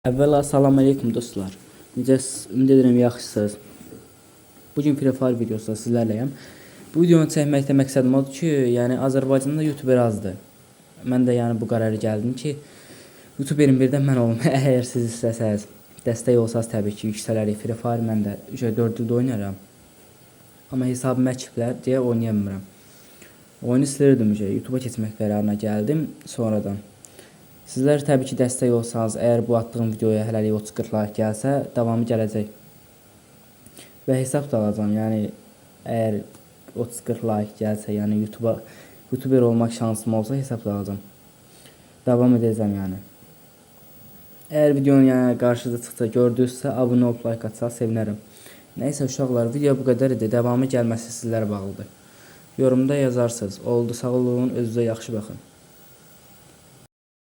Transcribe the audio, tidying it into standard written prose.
Əvvəla salam aleykum dostlar. Necəsiz? Ümid edirəm yaxşısınız. Bugün Free Fire videosunda sizlərləyəm. Bu videonu çəkməkdə məqsədim odur ki, yəni Azərbaycanda YouTuber azdır. Mən də yəni bu qərara gəldim ki, YouTuberin birdən mən olum. Əgər siz istəsəz, dəstək olsanız təbii ki, yüksələrik. Free Fire mən də 4 ildə oynaram. Amma hesabım əkiblər deyə oynayamıram. Oyunu silirdim, YouTube'a keçmək qərarına gəldim sonradan. Sizlər təbii ki dəstək olsanız, əgər bu attığım videoya hələlik 30-40 like gəlsə, davamı gələcək. Və hesab da alacağım, yəni əgər 30-40 like gəlsə, yəni YouTuber olmaq şansım olsa hesab da alacağım. Davam edəcəm yəni. Əgər videonun yəni qarşınıza çıxsa, gördünüzsə, abunə olub like atsanız sevinərəm. Nəysə uşaqlar, video bu qədər idi. Davamı gəlməsi sizlərə bağlıdır. Yorumda yazarsınız. Oldu, sağ olun, özünüzə yaxşı baxın.